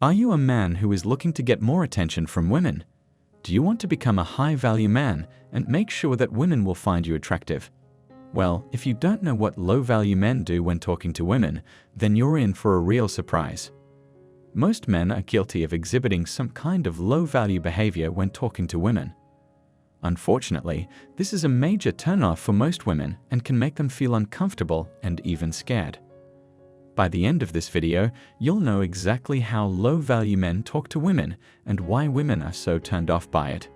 Are you a man who is looking to get more attention from women? Do you want to become a high-value man and make sure that women will find you attractive? Well, if you don't know what low-value men do when talking to women, then you're in for a real surprise. Most men are guilty of exhibiting some kind of low-value behavior when talking to women. Unfortunately, this is a major turnoff for most women and can make them feel uncomfortable and even scared. By the end of this video, you'll know exactly how low-value men talk to women and why women are so turned off by it.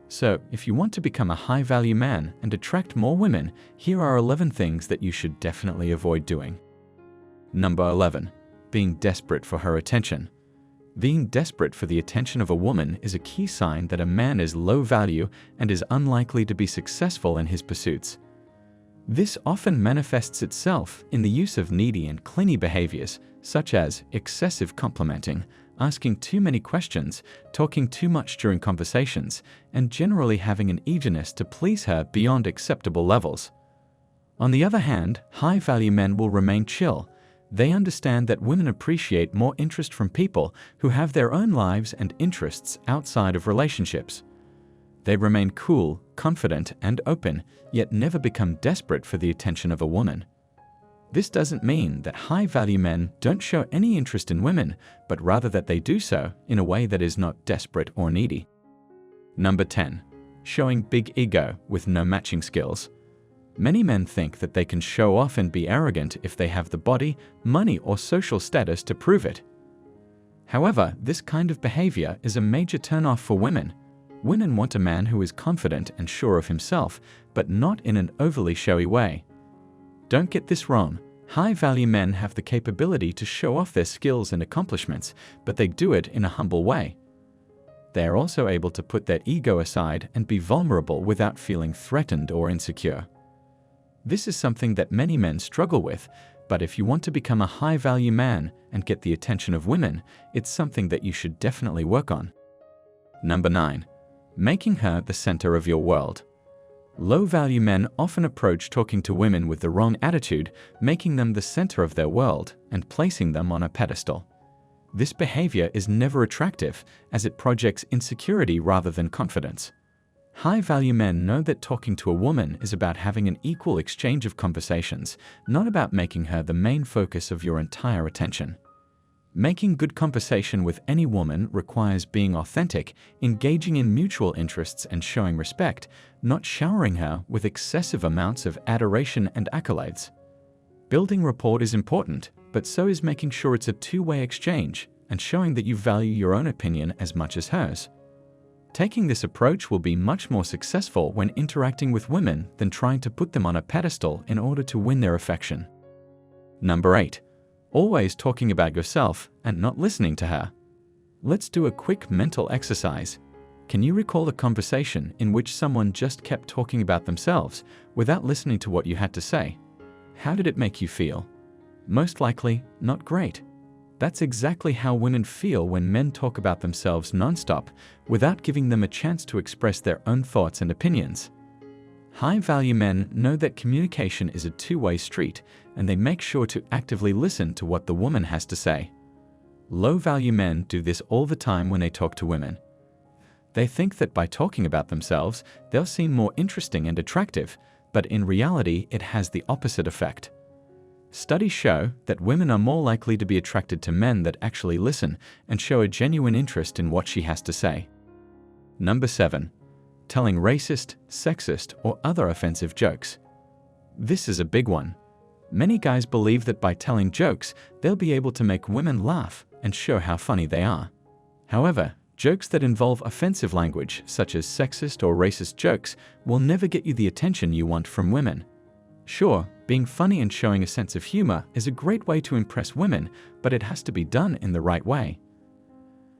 So, if you want to become a high-value man and attract more women, here are 11 things that you should definitely avoid doing. Number 11. Being desperate for her attention. Being desperate for the attention of a woman is a key sign that a man is low value and is unlikely to be successful in his pursuits. This often manifests itself in the use of needy and clingy behaviors, such as excessive complimenting, asking too many questions, talking too much during conversations, and generally having an eagerness to please her beyond acceptable levels. On the other hand, high-value men will remain chill. They understand that women appreciate more interest from people who have their own lives and interests outside of relationships. They remain cool, confident, and open, yet never become desperate for the attention of a woman. This doesn't mean that high-value men don't show any interest in women, but rather that they do so in a way that is not desperate or needy. Number 10. Showing big ego with no matching skills. Many men think that they can show off and be arrogant if they have the body, money, or social status to prove it. However, this kind of behavior is a major turnoff for women. Women want a man who is confident and sure of himself, but not in an overly showy way. Don't get this wrong. High-value men have the capability to show off their skills and accomplishments, but they do it in a humble way. They are also able to put their ego aside and be vulnerable without feeling threatened or insecure. This is something that many men struggle with, but if you want to become a high-value man and get the attention of women, it's something that you should definitely work on. Number 9. Making her the center of your world. Low-value men often approach talking to women with the wrong attitude, making them the center of their world and placing them on a pedestal. This behavior is never attractive, as it projects insecurity rather than confidence. High-value men know that talking to a woman is about having an equal exchange of conversations, not about making her the main focus of your entire attention. Making good conversation with any woman requires being authentic, engaging in mutual interests, and showing respect, not showering her with excessive amounts of adoration and accolades. Building rapport is important, but so is making sure it's a two-way exchange and showing that you value your own opinion as much as hers. Taking this approach will be much more successful when interacting with women than trying to put them on a pedestal in order to win their affection. Number 8. Always talking about yourself and not listening to her. Let's do a quick mental exercise. Can you recall a conversation in which someone just kept talking about themselves without listening to what you had to say? How did it make you feel? Most likely, not great. That's exactly how women feel when men talk about themselves nonstop without giving them a chance to express their own thoughts and opinions. High-value men know that communication is a two-way street, and they make sure to actively listen to what the woman has to say. Low-value men do this all the time when they talk to women. They think that by talking about themselves, they'll seem more interesting and attractive, but in reality, it has the opposite effect. Studies show that women are more likely to be attracted to men that actually listen and show a genuine interest in what she has to say. Number 7. Telling racist, sexist, or other offensive jokes. This is a big one. Many guys believe that by telling jokes, they'll be able to make women laugh and show how funny they are. However, jokes that involve offensive language, such as sexist or racist jokes, will never get you the attention you want from women. Sure, being funny and showing a sense of humor is a great way to impress women, but it has to be done in the right way.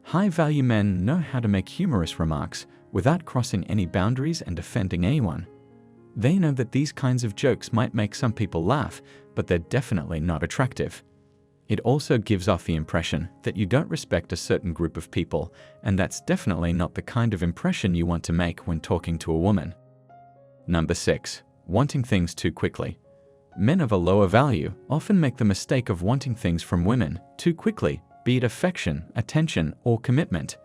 High-value men know how to make humorous remarks without crossing any boundaries and offending anyone. They know that these kinds of jokes might make some people laugh, but they're definitely not attractive. It also gives off the impression that you don't respect a certain group of people, and that's definitely not the kind of impression you want to make when talking to a woman. Number 6. Wanting things too quickly. Men of a lower value often make the mistake of wanting things from women too quickly, be it affection, attention, or commitment.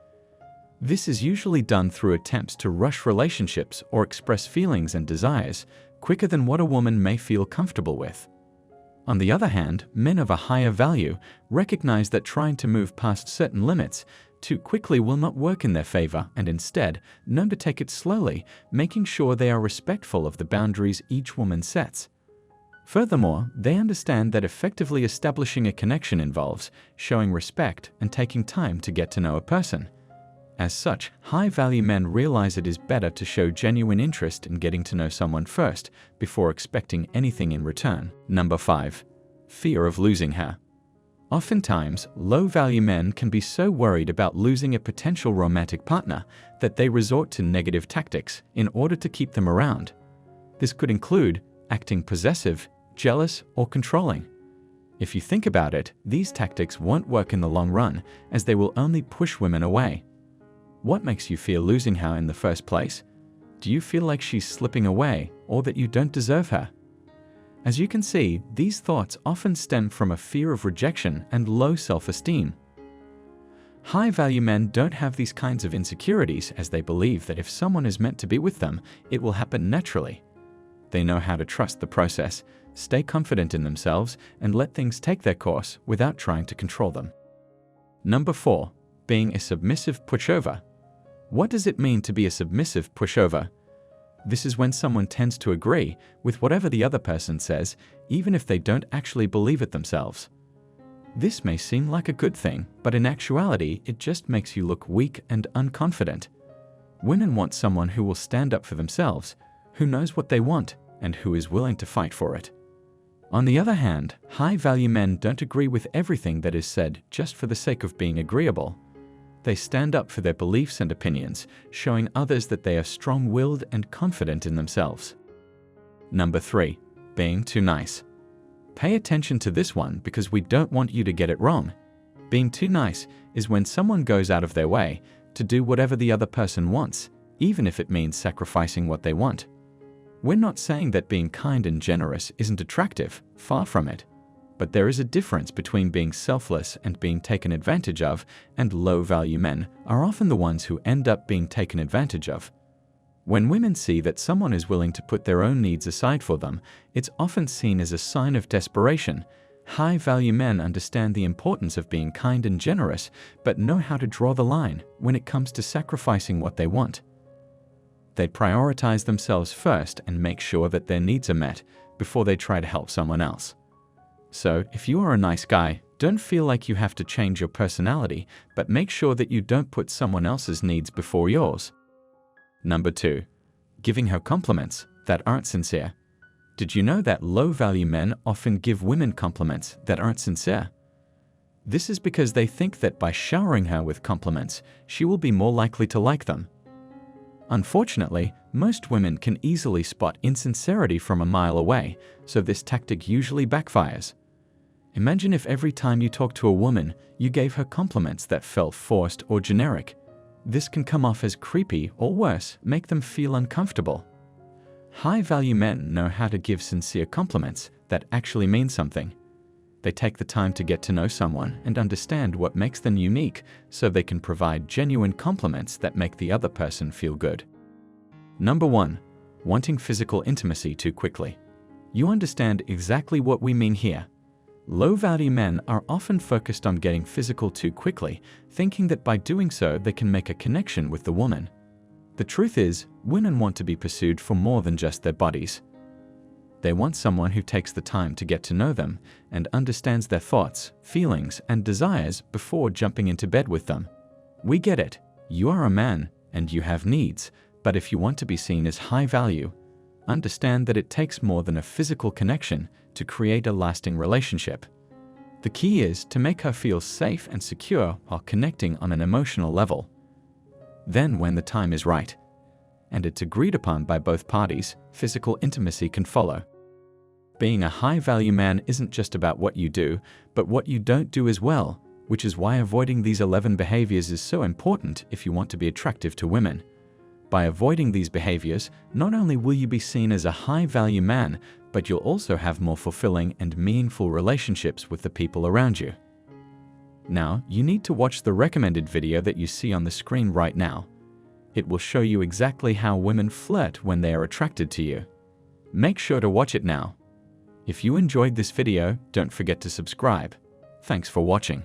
This is usually done through attempts to rush relationships or express feelings and desires quicker than what a woman may feel comfortable with. On the other hand, men of a higher value recognize that trying to move past certain limits too quickly will not work in their favor and instead know to take it slowly, making sure they are respectful of the boundaries each woman sets. Furthermore, they understand that effectively establishing a connection involves showing respect and taking time to get to know a person. As such, high-value men realize it is better to show genuine interest in getting to know someone first before expecting anything in return. Number 5. Fear of losing her. Oftentimes, low-value men can be so worried about losing a potential romantic partner that they resort to negative tactics in order to keep them around. This could include acting possessive, jealous, or controlling. If you think about it, these tactics won't work in the long run, as they will only push women away. What makes you fear losing her in the first place? Do you feel like she's slipping away, or that you don't deserve her? As you can see, these thoughts often stem from a fear of rejection and low self-esteem. High-value men don't have these kinds of insecurities, as they believe that if someone is meant to be with them, it will happen naturally. They know how to trust the process, stay confident in themselves, and let things take their course without trying to control them. Number 4. Being a submissive pushover. What does it mean to be a submissive pushover? This is when someone tends to agree with whatever the other person says, even if they don't actually believe it themselves. This may seem like a good thing, but in actuality, it just makes you look weak and unconfident. Women want someone who will stand up for themselves, who knows what they want, and who is willing to fight for it. On the other hand, high-value men don't agree with everything that is said just for the sake of being agreeable. They stand up for their beliefs and opinions, showing others that they are strong-willed and confident in themselves. Number 3. Being too nice. Pay attention to this one because we don't want you to get it wrong. Being too nice is when someone goes out of their way to do whatever the other person wants, even if it means sacrificing what they want. We're not saying that being kind and generous isn't attractive, far from it. But there is a difference between being selfless and being taken advantage of, and low-value men are often the ones who end up being taken advantage of. When women see that someone is willing to put their own needs aside for them, it's often seen as a sign of desperation. High-value men understand the importance of being kind and generous, but know how to draw the line when it comes to sacrificing what they want. They prioritize themselves first and make sure that their needs are met before they try to help someone else. So, if you are a nice guy, don't feel like you have to change your personality, but make sure that you don't put someone else's needs before yours. Number 2. Giving her compliments that aren't sincere. Did you know that low-value men often give women compliments that aren't sincere? This is because they think that by showering her with compliments, she will be more likely to like them. Unfortunately, most women can easily spot insincerity from a mile away, so this tactic usually backfires. Imagine if every time you talk to a woman, you gave her compliments that felt forced or generic. This can come off as creepy or worse, make them feel uncomfortable. High-value men know how to give sincere compliments that actually mean something. They take the time to get to know someone and understand what makes them unique so they can provide genuine compliments that make the other person feel good. Number 1. Wanting physical intimacy too quickly. You understand exactly what we mean here. Low-value men are often focused on getting physical too quickly, thinking that by doing so they can make a connection with the woman. The truth is, women want to be pursued for more than just their bodies. They want someone who takes the time to get to know them and understands their thoughts, feelings, and desires before jumping into bed with them. We get it. You are a man and you have needs, but if you want to be seen as high value, understand that it takes more than a physical connection to create a lasting relationship. The key is to make her feel safe and secure while connecting on an emotional level. Then, when the time is right, and it's agreed upon by both parties, physical intimacy can follow. Being a high-value man isn't just about what you do, but what you don't do as well, which is why avoiding these 11 behaviors is so important if you want to be attractive to women. By avoiding these behaviors, not only will you be seen as a high-value man, but you'll also have more fulfilling and meaningful relationships with the people around you. Now, you need to watch the recommended video that you see on the screen right now. It will show you exactly how women flirt when they are attracted to you. Make sure to watch it now. If you enjoyed this video, don't forget to subscribe. Thanks for watching.